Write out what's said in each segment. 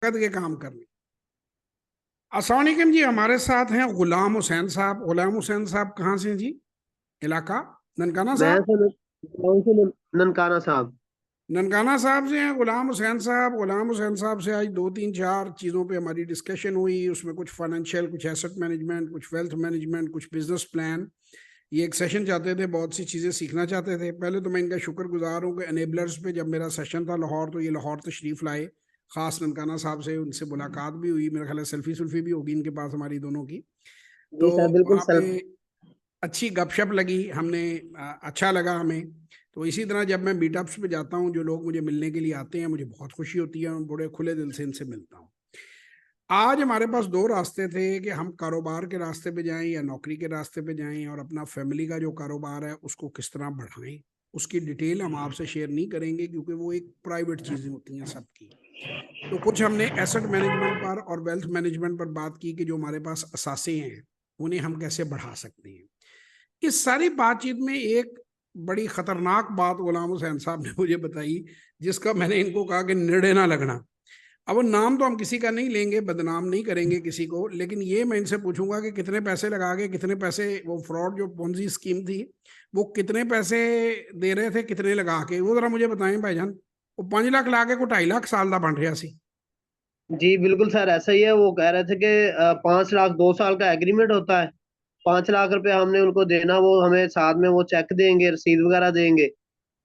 कद के काम करने। अस्सलाम वालेकुम जी, हमारे साथ हैं गुलाम हुसैन साहब। गुलाम हुसैन साहब कहाँ से हैं जी? इलाका ननकाना मैं साहब। से कौन से ननकाना साहब। ननकाना साहब से हैं गुलाम हुसैन साहब। गुलाम हुसैन साहब से आज दो तीन चार चीज़ों पे हमारी डिस्कशन हुई। उसमें कुछ फाइनेंशियल, कुछ एसेट मैनेजमेंट, कुछ वेल्थ मैनेजमेंट, कुछ बिजनेस प्लान। ये एक सेशन चाहते थे, बहुत सी चीज़ें सीखना चाहते थे। पहले तो मैं इनका शुक्रगुजार हूँ कि एनेबलर्स पे जब मेरा सेशन था लाहौर, तो ये लाहौर तशरीफ़ लाए। ख़ास ननकाना साहब से उनसे मुलाकात भी हुई, मेरा ख्याल है सेल्फी सुल्फी भी होगी इनके पास हमारी दोनों की। जी तो सर, बिल्कुल वहाँ पे सेल्फ। अच्छी गपशप लगी हमने, अच्छा लगा हमें। तो इसी तरह जब मैं मीटअप्स पे जाता हूँ, जो लोग मुझे मिलने के लिए आते हैं, मुझे बहुत खुशी होती है, मैं बड़े खुले दिल से इनसे मिलता हूँ। आज हमारे पास दो रास्ते थे कि हम कारोबार के रास्ते पे जाएं या नौकरी के रास्ते पे जाएं, और अपना फैमिली का जो कारोबार है उसको किस तरह बढ़ाएं। उसकी डिटेल हम आपसे शेयर नहीं करेंगे क्योंकि वो एक प्राइवेट चीज़ें होती हैं सबकी। तो कुछ हमने एसेट मैनेजमेंट पर और वेल्थ मैनेजमेंट पर बात की कि जो हमारे पास असासे हैं उन्हें हम कैसे बढ़ा सकते हैं। इस सारी बातचीत में एक बड़ी खतरनाक बात गुलाम हुसैन साहब ने मुझे बताई, जिसका मैंने इनको कहा कि निर्णय ना लगना। अब वो नाम तो हम किसी का नहीं लेंगे, बदनाम नहीं करेंगे किसी को, लेकिन ये मैं इनसे पूछूंगा कि कितने पैसे लगा के, कितने पैसे वो फ्रॉड जो पोंजी स्कीम थी, वो कितने पैसे दे रहे थे, कितने लगा के, वो जरा मुझे बताएं भाईजान। वो 5 लाख ला के को 2.5 लाख साल का बन रहा सी। जी बिल्कुल सर, ऐसा ही है। वो कह रहे थे कि 5 लाख 2 साल का एग्रीमेंट होता है। 5 लाख रुपए हमने उनको देना, वो हमें साथ में वो चेक देंगे, रसीद वगैरह देंगे।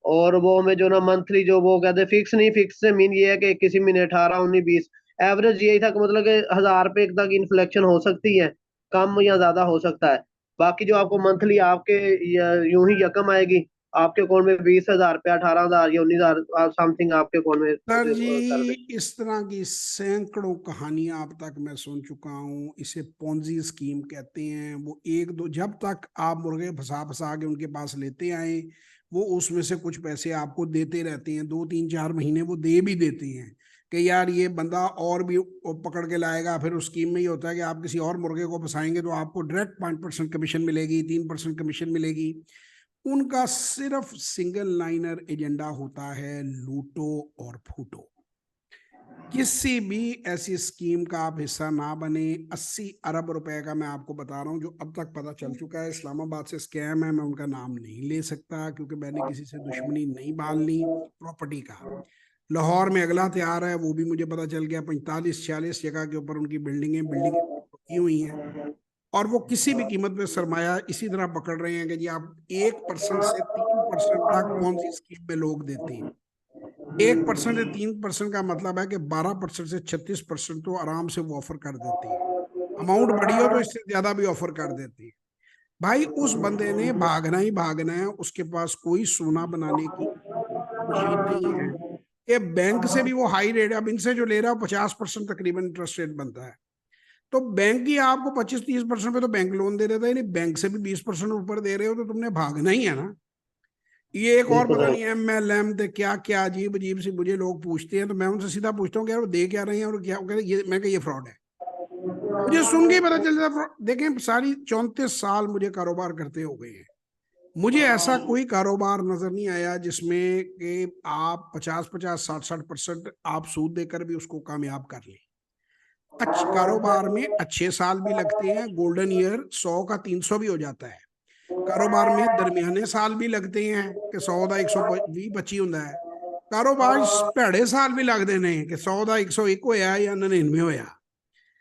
और वो हमें जो ना मंथली जो वो कहते हैं, फिक्स नहीं, फिक्स से मीन ये है कि किसी महीने 18 19 20 एवरेज यही था कि मतलब कि 1000 रुपए तक इन्फ्लेक्शन हो सकती है, कम या ज्यादा हो सकता है। बाकी जो आपको मंथली आपके यूं ही रकम आएगी आपके अकाउंट में, 20,000 रुपया, 18,000 या 19,000 समथिंग आपके अकाउंट में सर जी, कर देंगे। इस तरह की सैकड़ों कहानियां अब तक मैं सुन चुका हूँ। इसे पोंजी स्कीम कहते हैं। वो एक दो, जब तक आप मुर्गे फंसा फंसा के उनके पास लेते आए, वो उसमें से कुछ पैसे आपको देते रहते हैं। 2 3 4 महीने वो दे भी देते हैं कि यार ये बंदा और भी वो पकड़ के लाएगा। फिर उस स्कीम में ये होता है कि आप किसी और मुर्गे को फंसाएंगे तो आपको डायरेक्ट 5% कमीशन मिलेगी, 3% कमीशन मिलेगी। उनका सिर्फ सिंगल लाइनर एजेंडा होता है, लूटो और फूटो। किसी भी ऐसी स्कीम का आप हिस्सा ना बने। 80 अरब रुपए का मैं आपको बता रहा हूं जो अब तक पता चल चुका है। इस्लामाबाद से स्कैम है, मैं उनका नाम नहीं ले सकता क्योंकि मैंने किसी से दुश्मनी नहीं पालनी। प्रॉपर्टी का लाहौर में अगला तैयार है, वो भी मुझे पता चल गया। 45 46 जगह के ऊपर उनकी बिल्डिंगें की हुई हैं। और वो किसी भी कीमत पे सरमाया इसी तरह पकड़ रहे हैं कि जी आप 1% से 3% तक कौन सी स्कीम में लोग देते हैं। 1% से 3% का मतलब है कि 12% से 36% तो आराम से वो ऑफर कर देते हैं। अमाउंट बड़ी हो तो इससे ज्यादा भी ऑफर कर देते हैं। भाई उस बंदे ने भागना ही भागना है, उसके पास कोई सोना बनाने की मशीन नहीं है। ये बैंक से भी वो हाई रेट, अब इनसे जो ले रहा है 50% तकरीबन इंटरेस्ट रेट बनता है। तो बैंक ही आपको 25 30% पे तो बैंक लोन दे देता है, नहीं बैंक से भी 20% ऊपर दे रहे हो तो तुमने भागना ही है ना। ये एक और बिल्कुल पता सर। नहीं MLM थे क्या क्या, अजीब अजीब से मुझे लोग पूछते हैं तो मैं उनसे सीधा पूछता हूँ कि यार वो दे क्या रहे हैं और क्या, वो कहते हैं ये, मैं कहा ये फ्रॉड है। मुझे सुन के ही पता चल जाता है। देखें, सारी 34 साल मुझे कारोबार करते हो गए हैं, मुझे ऐसा कोई कारोबार नजर नहीं आया जिसमें कि आप 50 50 60 60% आप सूद देकर भी उसको कामयाब कर लें। अच्छे कारोबार में अच्छे साल भी लगते हैं, गोल्डन ईयर 100 का 300 भी हो जाता है। कारोबार में दरमियाने साल भी लगते हैं कि 100 का 120 25 होता है। कारोबार भैड़े साल भी लगते हैं कि 100 का 101 होया या 99 होया।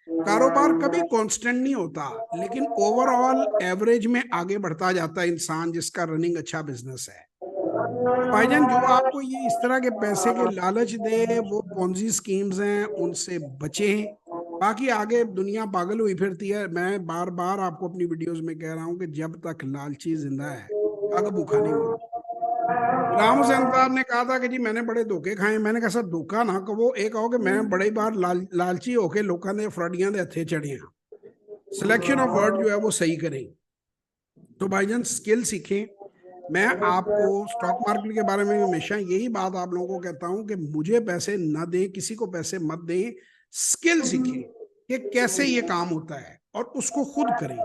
कारोबार कभी कांस्टेंट नहीं होता, लेकिन ओवरऑल एवरेज में आगे बढ़ता जाता है इंसान जिसका रनिंग अच्छा बिजनेस है। तो भाईजान, जो आपको ये इस तरह के पैसे के लालच दे, वो पोंजी स्कीम्स हैं, उनसे बचें। बाकी आगे दुनिया पागल हुई फिरती है। मैं बार बार आपको अपनी वीडियोस में कह रहा हूं कि जब तक लालची जिंदा है, पग भूखा नहीं मरता। गुलाम हुसैन साहब ने कहा था कि जी मैंने बड़े धोखे खाए। मैंने कहा सर धोखा ना कहो, एक कहो कि मैं बड़ी बार लालची होके लोगों ने फरडियां दे हथे चढ़े हाँ। सिलेक्शन ऑफ वर्ड जो है वो सही करें। तो भाईजान स्किल सीखें। मैं आपको स्टॉक मार्केट के बारे में हमेशा यही बात आप लोगों को कहता हूं कि मुझे पैसे न दें, किसी को पैसे मत दें। स्किल सीखें कि कैसे ये काम होता है और उसको खुद करें।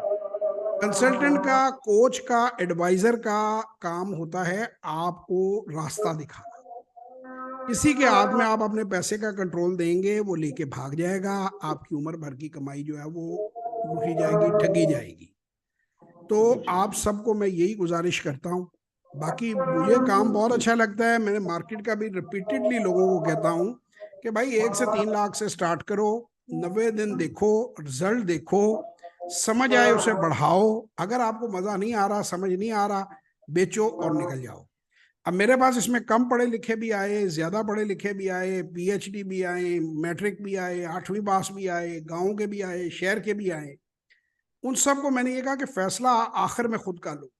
कंसल्टेंट का, कोच का, एडवाइजर का काम होता है आपको रास्ता दिखाना। किसी के हाथ में आप अपने पैसे का कंट्रोल देंगे, वो लेके भाग जाएगा, आपकी उम्र भर की कमाई जो है वो लूटी जाएगी, ठगी जाएगी। तो आप सबको मैं यही गुजारिश करता हूँ। बाकी मुझे काम बहुत अच्छा लगता है, मैंने मार्केट का भी रिपीटेडली लोगों को कहता हूँ कि भाई 1 से 3 लाख से स्टार्ट करो, 90 दिन देखो, रिजल्ट देखो, समझ आए उसे बढ़ाओ, अगर आपको मजा नहीं आ रहा, समझ नहीं आ रहा, बेचो और निकल जाओ। अब मेरे पास इसमें कम पढ़े लिखे भी आए, ज्यादा पढ़े लिखे भी आए, पीएचडी भी आए, मैट्रिक भी आए, 8वीं पास भी आए, गांव के भी आए, शहर के भी आए। उन सबको मैंने ये कहा कि फैसला आखिर में खुद का लो।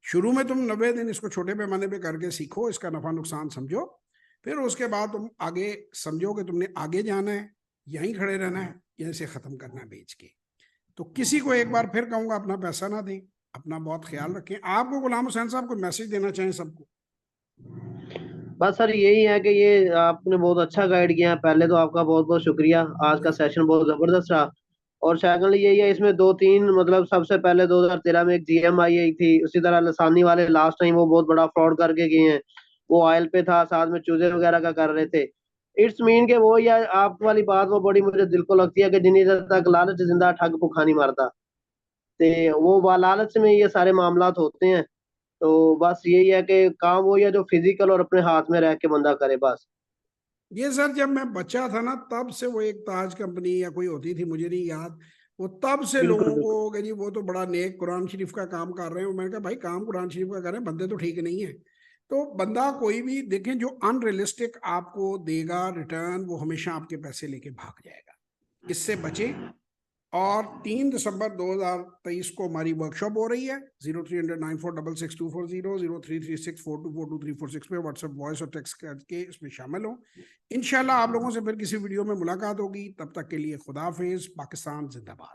शुरू में तुम 90 दिन इसको छोटे पैमाने पे करके सीखो, इसका नफा नुकसान समझो, फिर उसके बाद तुम आगे समझो कि तुमने आगे जाना है, यहीं खड़े रहना है, या इसे खत्म करना है बेच के। तो किसी को एक बार फिर कहूंगा अपना पैसा ना दें, अपना बहुत ख्याल रखें। आपको गुलाम हुसैन साहब को मैसेज देना चाहें सबको? बस सर यही है कि ये आपने बहुत अच्छा गाइड किया है। पहले तो आपका बहुत बहुत शुक्रिया, आज का सेशन बहुत जबरदस्त रहा। और सेकंडली यही है, इसमें दो तीन मतलब सबसे पहले 2013 में एक जीएम आई थी, उसी तरह लसानी वाले लास्ट टाइम वो बहुत बड़ा फ्रॉड करके गए हैं। वो ऑयल पे था, साथ में चूजे वगैरह का कर रहे थे। इट्स मीन के वो, या आप वाली बात वो बड़ी मुझे दिल को लगती है कि जिन्हीं तक लालच जिंदा ठग भुखा नहीं मारता। ते वो लालच में ये सारे मामलात होते हैं। तो बस यही है कि काम वो या जो फिजिकल और अपने हाथ में रह के बंदा करे बस। ये सर जब मैं बच्चा था ना, तब से वो एक ताज कंपनी या कोई होती थी, मुझे नहीं याद, वो तब से बिल्कुल लोगों बिल्कुल। को कि जी वो तो बड़ा नेक कुरान शरीफ का काम कर रहे हैं। मैंने कहा भाई काम कुरान शरीफ का कर रहे हैं, बंदे तो ठीक नहीं है। तो बंदा कोई भी देखें जो अनरियलिस्टिक आपको देगा रिटर्न, वो हमेशा आपके पैसे लेके भाग जाएगा। इससे बचे। और 3 दिसंबर 2023 को हमारी वर्कशॉप हो रही है। 0300946624 033642422346 पे व्हाट्सएप वॉइस और टेक्स्ट करके इसमें शामिल हो। इंशाल्लाह आप लोगों से फिर किसी वीडियो में मुलाकात होगी। तब तक के लिए खुदा हाफिज। पाकिस्तान जिंदाबाद।